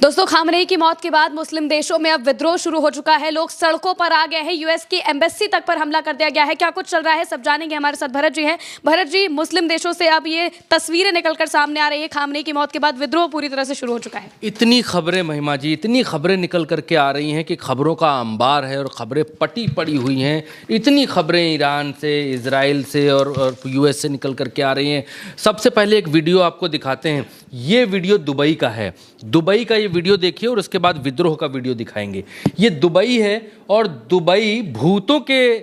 दोस्तों, खामनेई की मौत के बाद मुस्लिम देशों में अब विद्रोह शुरू हो चुका है। लोग सड़कों पर आ गए हैं। यूएस की एम्बेसी तक पर हमला कर दिया गया है। क्या कुछ चल रहा है सब जानेंगे। हमारे साथ भरत जी हैं। भरत जी, मुस्लिम देशों से अब ये तस्वीरें निकलकर सामने आ रही है। खामनेई की मौत के बाद विद्रोह पूरी तरह से शुरू हो चुका है। इतनी खबरें महिमा जी, इतनी खबरें निकल करके आ रही हैं कि खबरों का अंबार है और खबरें पटी पड़ी हुई हैं। इतनी खबरें ईरान से, इजराइल से और यूएस से निकल करके आ रही हैं। सबसे पहले एक वीडियो आपको दिखाते हैं। ये वीडियो दुबई का है। दुबई का ये वीडियो देखिए और उसके बाद विद्रोह का वीडियो दिखाएंगे। ये दुबई है और दुबई भूतों के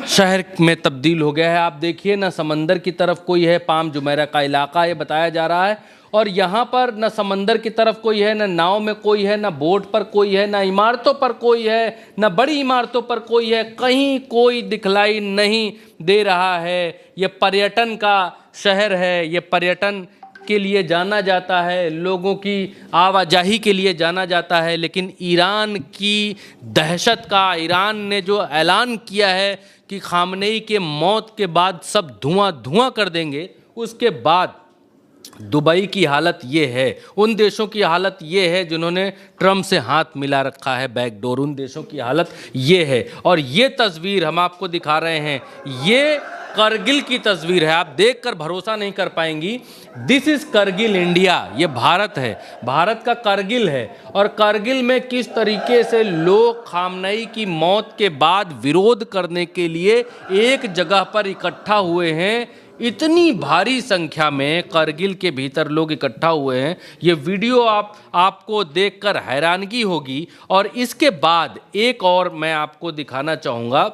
शहर में तब्दील हो गया है। आप देखिए, ना समंदर की तरफ कोई है, पाम जुमेरा का इलाका ये बताया जा रहा है, और यहाँ पर न समंदर की तरफ कोई है, न नाव में कोई है, न बोट पर कोई है, न इमारतों पर कोई है, न बड़ी इमारतों पर कोई है। कहीं कोई दिखलाई नहीं दे रहा है। ये पर्यटन का शहर है। ये पर्यटन के लिए जाना जाता है, लोगों की आवाजाही के लिए जाना जाता है। लेकिन ईरान की दहशत का, ईरान ने जो ऐलान किया है कि खामनेई के मौत के बाद सब धुआं धुआं कर देंगे, उसके बाद दुबई की हालत ये है। उन देशों की हालत ये है जिन्होंने ट्रम्प से हाथ मिला रखा है, बैकडोर। उन देशों की हालत ये है। और ये तस्वीर हम आपको दिखा रहे हैं, ये करगिल की तस्वीर है। आप देखकर भरोसा नहीं कर पाएंगी। This is Kargil India. ये भारत है, भारत का करगिल है। और करगिल में किस तरीके से लोग खामनेई की मौत के बाद विरोध करने के लिए एक जगह पर इकट्ठा हुए हैं। इतनी भारी संख्या में करगिल के भीतर लोग इकट्ठा हुए हैं। ये वीडियो आपको देखकर हैरानगी होगी। और इसके बाद एक और मैं आपको दिखाना चाहूँगा।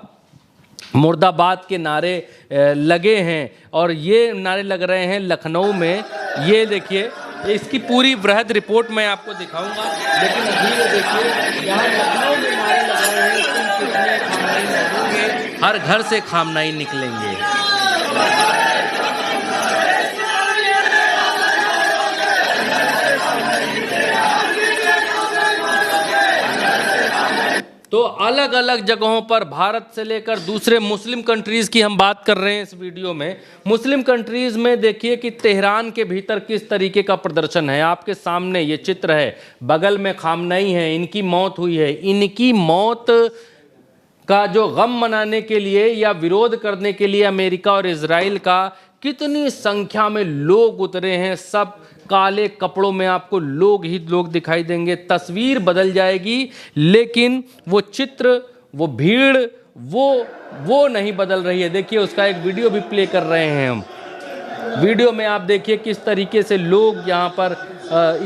मुर्दाबाद के नारे लगे हैं और ये नारे लग रहे हैं लखनऊ में। ये देखिए, इसकी पूरी वृहद रिपोर्ट मैं आपको दिखाऊंगा, लेकिन अभी ये देखिए यहाँ लखनऊ में नारे लग रहे हैं, तुम कितने खामनेई लगोगे, हर घर से खामनेई निकलेंगे। तो अलग अलग जगहों पर भारत से लेकर दूसरे मुस्लिम कंट्रीज़ की हम बात कर रहे हैं इस वीडियो में। मुस्लिम कंट्रीज़ में देखिए कि तेहरान के भीतर किस तरीके का प्रदर्शन है। आपके सामने ये चित्र है, बगल में खामनेई है, इनकी मौत हुई है। इनकी मौत का जो गम मनाने के लिए या विरोध करने के लिए अमेरिका और इजराइल का कितनी संख्या में लोग उतरे हैं। सब काले कपड़ों में आपको लोग ही लोग दिखाई देंगे। तस्वीर बदल जाएगी, लेकिन वो चित्र, वो भीड़, वो नहीं बदल रही है। देखिए, उसका एक वीडियो भी प्ले कर रहे हैं हम। वीडियो में आप देखिए किस तरीके से लोग यहाँ पर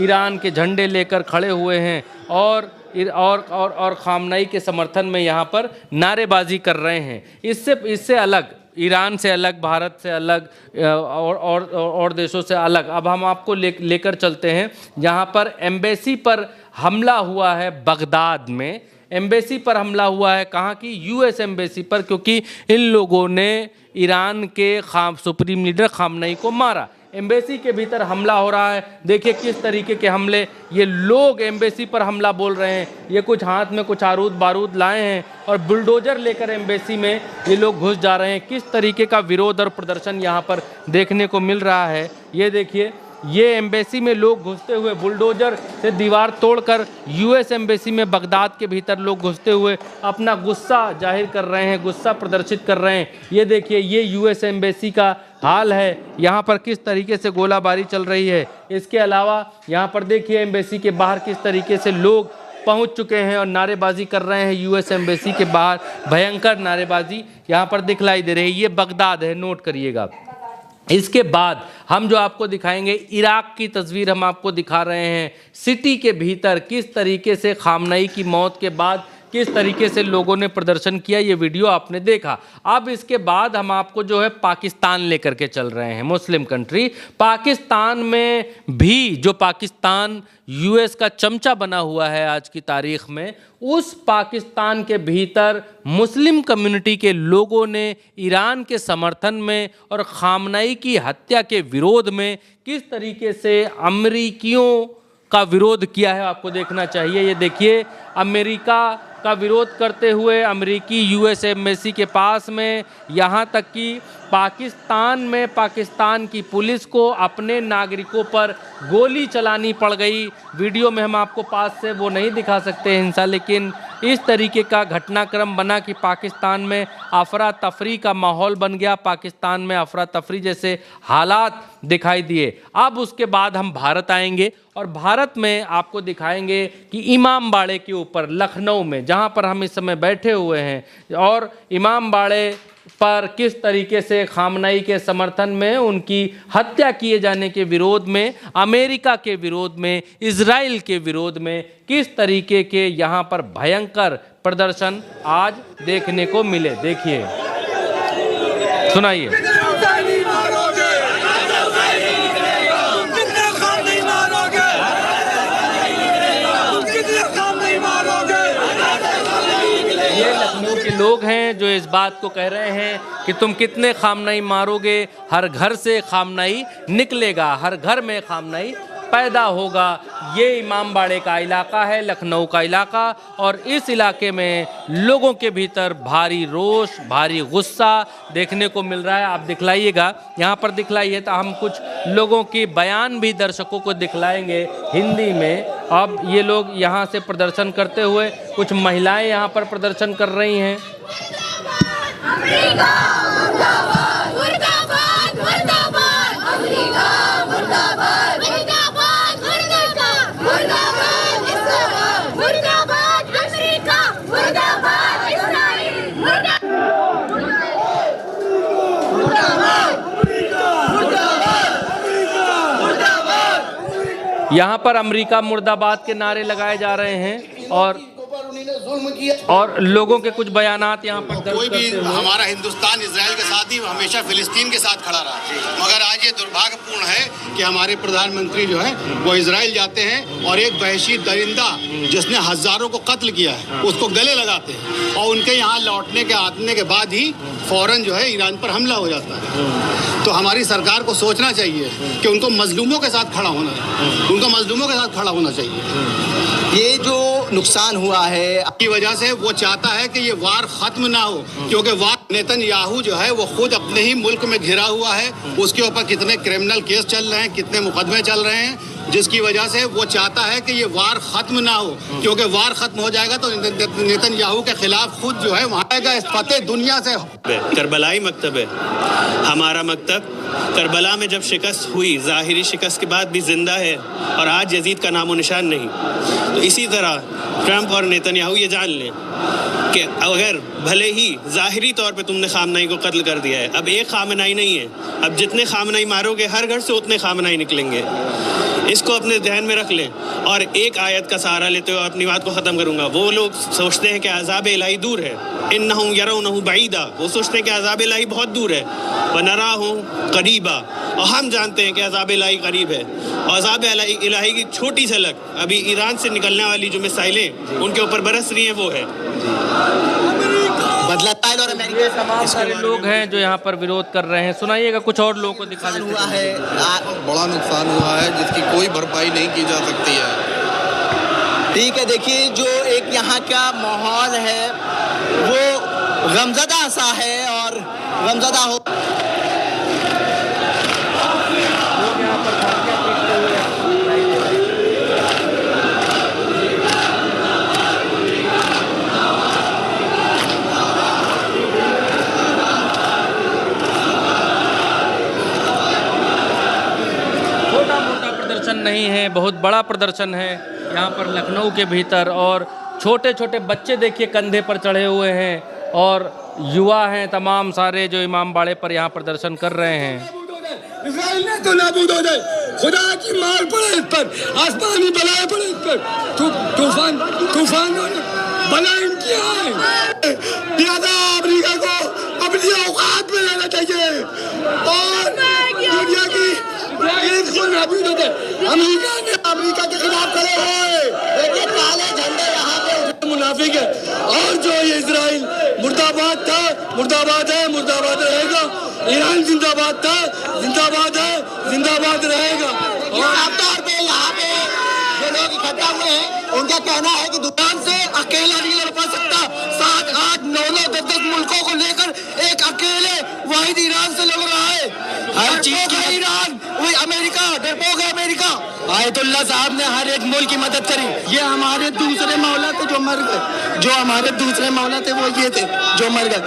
ईरान के झंडे लेकर खड़े हुए हैं और खामनेई के समर्थन में यहाँ पर नारेबाजी कर रहे हैं। इससे अलग, ईरान से अलग, भारत से अलग और देशों से अलग, अब हम आपको लेकर चलते हैं जहाँ पर एम्बेसी पर हमला हुआ है। बगदाद में एम्बेसी पर हमला हुआ है। कहाँ की? यूएस एम्बेसी पर, क्योंकि इन लोगों ने ईरान के सुप्रीम लीडर खामनेई को मारा। एम्बेसी के भीतर हमला हो रहा है। देखिए किस तरीके के हमले। ये लोग एम्बेसी पर हमला बोल रहे हैं। ये कुछ हाथ में कुछ आरूद बारूद लाए हैं और बुलडोजर लेकर एम्बेसी में ये लोग घुस जा रहे हैं। किस तरीके का विरोध और प्रदर्शन यहाँ पर देखने को मिल रहा है। ये देखिए, ये एम्बेसी में लोग घुसते हुए, बुलडोजर से दीवार तोड़कर यूएस एम्बेसी में बगदाद के भीतर लोग घुसते हुए अपना गुस्सा जाहिर कर रहे हैं, गुस्सा प्रदर्शित कर रहे हैं। ये देखिए, ये यूएस एम्बेसी का हाल है। यहाँ पर किस तरीके से गोलाबारी चल रही है। इसके अलावा यहाँ पर देखिए एम्बेसी के बाहर किस तरीके से लोग पहुँच चुके हैं और नारेबाजी कर रहे हैं। यूएस एम्बेसी के बाहर भयंकर नारेबाजी यहाँ पर दिखलाई दे रही है। ये बगदाद है, नोट करिएगा। इसके बाद हम जो आपको दिखाएंगे, इराक की तस्वीर हम आपको दिखा रहे हैं। सिटी के भीतर किस तरीके से खामनेई की मौत के बाद किस तरीके से लोगों ने प्रदर्शन किया, ये वीडियो आपने देखा। अब इसके बाद हम आपको जो है पाकिस्तान लेकर के चल रहे हैं, मुस्लिम कंट्री। पाकिस्तान में भी, जो पाकिस्तान यूएस का चमचा बना हुआ है आज की तारीख में, उस पाकिस्तान के भीतर मुस्लिम कम्युनिटी के लोगों ने ईरान के समर्थन में और खामनेई की हत्या के विरोध में किस तरीके से अमेरिकियों का विरोध किया है, आपको देखना चाहिए। ये देखिए, अमेरिका का विरोध करते हुए अमेरिकी यूएस एम्बेसी के पास में, यहाँ तक कि पाकिस्तान में पाकिस्तान की पुलिस को अपने नागरिकों पर गोली चलानी पड़ गई। वीडियो में हम आपको पास से वो नहीं दिखा सकते हिंसा, लेकिन इस तरीके का घटनाक्रम बना कि पाकिस्तान में अफरा तफरी का माहौल बन गया, पाकिस्तान में अफरा तफरी जैसे हालात दिखाई दिए। अब उसके बाद हम भारत आएंगे और भारत में आपको दिखाएंगे कि इमाम बाड़े के ऊपर लखनऊ में, जहां पर हम इस समय बैठे हुए हैं, और इमाम बाड़े पर किस तरीके से खामनाई के समर्थन में, उनकी हत्या किए जाने के विरोध में, अमेरिका के विरोध में, इजराइल के विरोध में किस तरीके के यहाँ पर भयंकर प्रदर्शन आज देखने को मिले। देखिए, सुनाइए। ये लखनऊ के लोग हैं जो इस बात को कह रहे हैं कि तुम कितने खामनाई मारोगे, हर घर से खामनाई निकलेगा, हर घर में खामनाई पैदा होगा। ये इमाम बाड़े का इलाका है, लखनऊ का इलाका, और इस इलाके में लोगों के भीतर भारी रोष, भारी गुस्सा देखने को मिल रहा है। आप दिखलाइएगा, यहाँ पर दिखलाइए, तो हम कुछ लोगों की बयान भी दर्शकों को दिखलाएंगे हिंदी में। अब ये लोग यहाँ से प्रदर्शन करते हुए, कुछ महिलाएं यहाँ पर प्रदर्शन कर रही हैं। यहाँ पर अमेरिका मुर्दाबाद के नारे लगाए जा रहे हैं और लोगों के कुछ बयानात यहाँ पर दर्ज कोई भी करते हुए। हमारा हिंदुस्तान इजराइल के साथ ही हमेशा फिलिस्तीन के साथ खड़ा रहा, मगर आज ये दुर्भाग्यपूर्ण है कि हमारे प्रधानमंत्री जो है वो इजराइल जाते हैं और एक वहशी दरिंदा जिसने हजारों को कत्ल किया है उसको गले लगाते हैं, और उनके यहाँ लौटने के आने के बाद ही फौरन जो है ईरान पर हमला हो जाता है। तो हमारी सरकार को सोचना चाहिए कि उनको मजलूमों के साथ खड़ा होना है, उनको मजलूमों के साथ खड़ा होना चाहिए। ये जो नुकसान हुआ है की वजह से वो चाहता है कि ये वार खत्म ना हो, क्योंकि वार नेतन्याहू जो है वो खुद अपने ही मुल्क में घिरा हुआ है, उसके ऊपर कितने क्रिमिनल केस चल रहे हैं, कितने मुकदमे चल रहे हैं, जिसकी वजह से वो चाहता है कि ये वार खत्म ना हो, क्योंकि वार खत्म हो जाएगा तो नेतन्याहू के खिलाफ खुद जो है वहाँ फतेह दुनिया से। करबलाई मकतब है हमारा मकतब। करबला में जब शिकस्त हुई, ज़ाहिरी शिकस्त के बाद भी जिंदा है और आज यजीद का नामो निशान नहीं। तो इसी तरह ट्रंप और नेतन्याहू ये जान लें कि अगर भले ही ज़ाहिरी तौर पे तुमने खामनाई को कत्ल कर दिया है, अब एक खामनाई नहीं है, अब जितने खामनाई मारोगे हर घर से उतने खामनाई निकलेंगे। इसको अपने ध्यान में रख लें। और एक आयत का सहारा लेते हुए अपनी बात को ख़त्म करूँगा। वो लोग सोचते हैं कि अज़ाब इलाही दूर है, इन्नहुम यरौनहु बईदा, वो सोचते हैं कि अज़ाब इलाही बहुत दूर है, व नराहु करीबा, और हम जानते हैं कि अज़ाब इलाही करीब है। और अज़ाब इलाही की छोटी झलक अभी ईरान से निकलने वाली जो मिसाइलें उनके ऊपर बरस रही हैं वो है। और अमेरिका तमाम सारे लोग हैं जो यहाँ पर विरोध कर रहे हैं। सुनाइएगा, कुछ और लोगों को दिखा देते हुआ है। बड़ा नुकसान हुआ है जिसकी कोई भरपाई नहीं की जा सकती है। ठीक है, देखिए जो एक यहाँ का माहौल है वो गमज़दा सा है और गमज़दा हो। नहीं है, बहुत बड़ा प्रदर्शन है यहाँ पर लखनऊ के भीतर, और छोटे छोटे बच्चे देखिए कंधे पर चढ़े हुए हैं और युवा हैं तमाम सारे जो इमाम बाड़े पर यहाँ प्रदर्शन कर रहे हैं। इजराइल ने तो नाबूद हो जाए, खुदा की मार पड़े इस पर, आसमानी बलाएं पड़े इस पर, तूफान बला इनकी आए। लिहाजा अमेरिका को अपनी औकात में रहना चाहिए और दुनिया की नाबूद हो जाए। अमेरिका के खिलाफ खड़े हुए, देखिए काले झंडे यहाँ पे मुनाफिक है, और जो ये इजराइल मुर्दाबाद था, मुर्दाबाद है, मुर्दाबाद रहेगा। ईरान जिंदाबाद था, जिंदाबाद है, जिंदाबाद रहेगा। और आमतौर पे यहाँ पे जो लोग इकट्ठा हुए हैं। उनका कहना है कि दुकान से अकेला नहीं लड़ पा सकता, 7, 8, 9, 10 मुल्कों को लेकर एक अकेले वाहिद ईरान से लड़ रहा है। हर चीज का ईरान, वही अमेरिका, डरपोक है अमेरिका। आयतुल्ला साहब ने हर एक मुल्क की मदद करी। ये हमारे दूसरे मौला थे जो मर गए, जो हमारे दूसरे मौला थे वो ये थे जो मर गए।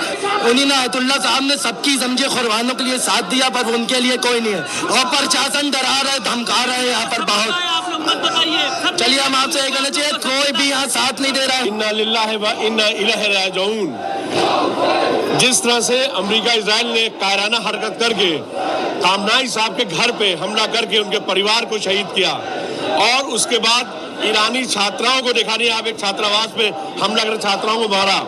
उन्हीं ने आयतुल्ला साहब ने सबकी समझे कुर्बानों के लिए साथ दिया, पर उनके लिए कोई नहीं है। और प्रशासन डरा रहा है, धमका रहा है यहाँ पर बहुत। चलिए हम आपसे ये कहना चाहिए, कोई भी यहाँ साथ नहीं दे रहा है। इन्ना लिल्लाहि व इन्ना इलैहि राजिऊन। जिस तरह से अमेरिका इजराइल ने कायराना हरकत करके खामनेई साहब के घर पे हमला करके उनके परिवार को शहीद किया, और उसके बाद ईरानी छात्राओं को देखा नहीं, आप एक छात्रावास पे हमला कर छात्राओं को मारा,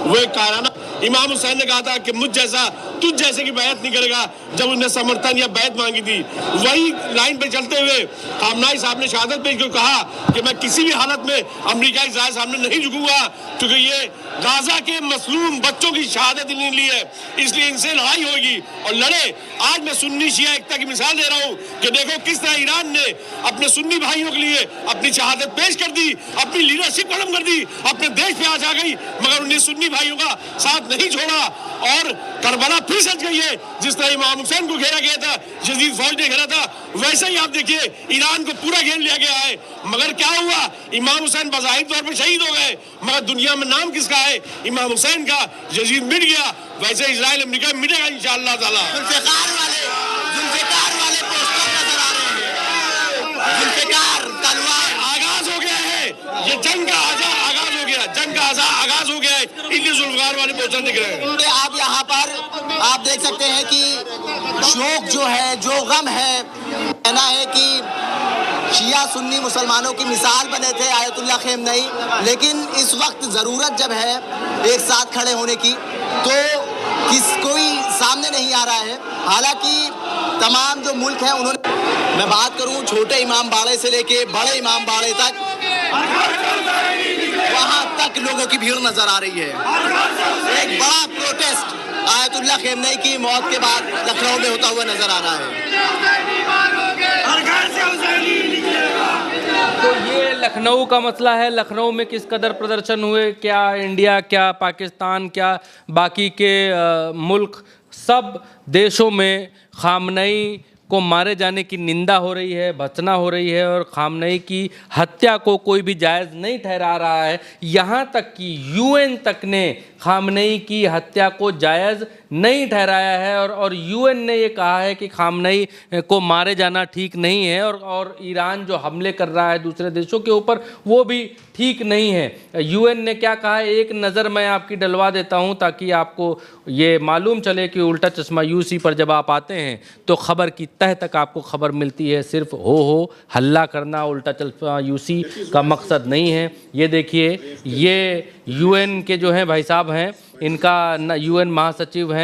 वो एक कायराना। इमाम हुसैन ने कहा था कि मुझ जैसा तुझ जैसे की बैत नहीं करेगा, जब उन्हें समर्थन या बैत मांगी थी। वही लाइन पे चलते हुए खामनेई साहब ने शहादत पेश कर कहा कि मैं किसी भी हालत में अमेरिका इजराइल सामने नहीं झुकूंगा, क्योंकि ये गाजा के मसलूम बच्चों की शहादत नहीं ली है, इसलिए इनसे लड़ाई होगी और लड़े। आज मैं सुन्नी शिया एकता की मिसाल दे रहा हूँ कि देखो किस तरह ईरान ने अपने सुन्नी भाइयों के लिए अपनी शहादत पेश कर दी, अपनी लीडरशिप खत्म कर दी, अपने देश पे आज आ गई, मगर उन्हें सुन्नी भाइयों का साथ नहीं छोड़ा। और करबला फिर सज गई है। जिस तरह इमाम हुसैन को घेरा गया था, यजीद फौज ने घेरा था, वैसे ही आप देखिए ईरान को पूरा घेर लिया गया है। मगर क्या हुआ, इमाम हुसैन बज़ाहिर तौर पर शहीद हो गए, मगर दुनिया में नाम किसका है? इमाम हुसैन का। यजीद मिट गया, वैसे इजराइल अमेरिका मिटेगा इंशाअल्लाह ताला। जुल्फ़िकार वाले पोस्टर नजर आ रहे हैं। जुल्फ़िकार तलवार आगाज हो गया है, ये जंग का आगाज हो गया, जंग का आगाज हो गया है, इसलिए जुल्फ़िकार वाले पोस्टर दिख रहे हैं। आप यहाँ पर आप देख सकते हैं कि शोक जो है, जो गम है, कहना है कि शिया सुन्नी मुसलमानों की मिसाल बने थे आयतुल्ला ख़मेनी, लेकिन इस वक्त ज़रूरत जब है एक साथ खड़े होने की, तो कोई सामने नहीं आ रहा है। हालांकि तमाम जो मुल्क हैं उन्होंने, मैं बात करूं छोटे इमाम बाड़े से लेके बड़े इमाम बाड़े तक, वहां तक लोगों की भीड़ नजर आ रही है। एक बड़ा प्रोटेस्ट आयतुल्ला ख़मेनी की मौत के बाद लखनऊ में होता हुआ नजर आ रहा है। तो ये लखनऊ का मसला है। लखनऊ में किस कदर प्रदर्शन हुए, क्या इंडिया, क्या पाकिस्तान, क्या बाकी के मुल्क, सब देशों में ख़ामनेई को मारे जाने की निंदा हो रही है, भत्सना हो रही है, और ख़ामनेई की हत्या को कोई भी जायज़ नहीं ठहरा रहा है। यहाँ तक कि यूएन तक ने ख़ामनेई की हत्या को जायज़ नहीं ठहराया है, और यूएन ने ये कहा है कि ख़ामनेई को मारे जाना ठीक नहीं है, और ईरान जो हमले कर रहा है दूसरे देशों के ऊपर, वो भी ठीक नहीं है। यूएन ने क्या कहा है, एक नज़र मैं आपकी डलवा देता हूँ ताकि आपको ये मालूम चले कि उल्टा चश्मा यूसी पर जब आप आते हैं तो ख़बर की तह तक आपको खबर मिलती है। सिर्फ हो हल्ला करना उल्टा चश्मा यूसी का मकसद नहीं है। ये देखिए, ये यूएन के जो हैं भाई साहब हैं, इनका यूएन महासचिव हैं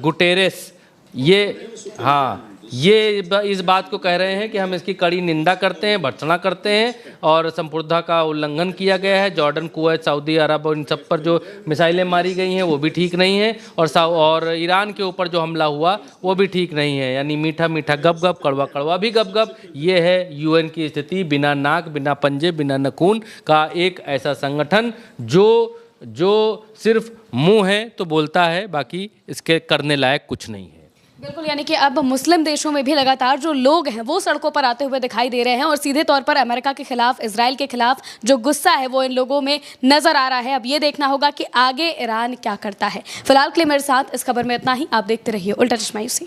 गुटेरेस, ये हाँ, ये इस बात को कह रहे हैं कि हम इसकी कड़ी निंदा करते हैं, भर्त्सना करते हैं, और संप्रभुता का उल्लंघन किया गया है। जॉर्डन, कुवैत, सऊदी अरब और इन सब पर जो मिसाइलें मारी गई हैं वो भी ठीक नहीं है, और ईरान के ऊपर जो हमला हुआ वो भी ठीक नहीं है। यानी मीठा मीठा गप गप, कड़वा कड़वा भी गप गप। ये है यूएन की स्थिति। बिना नाक, बिना पंजे, बिना नखून का एक ऐसा संगठन जो सिर्फ मुंह है तो बोलता है, बाकी इसके करने लायक कुछ नहीं है। बिल्कुल, यानी कि अब मुस्लिम देशों में भी लगातार जो लोग हैं वो सड़कों पर आते हुए दिखाई दे रहे हैं, और सीधे तौर पर अमेरिका के खिलाफ, इजराइल के खिलाफ जो गुस्सा है वो इन लोगों में नजर आ रहा है। अब ये देखना होगा कि आगे ईरान क्या करता है। फिलहाल के लिए मेरे साथ इस खबर में इतना ही। आप देखते रहिए उल्टा चश्मा यूसी।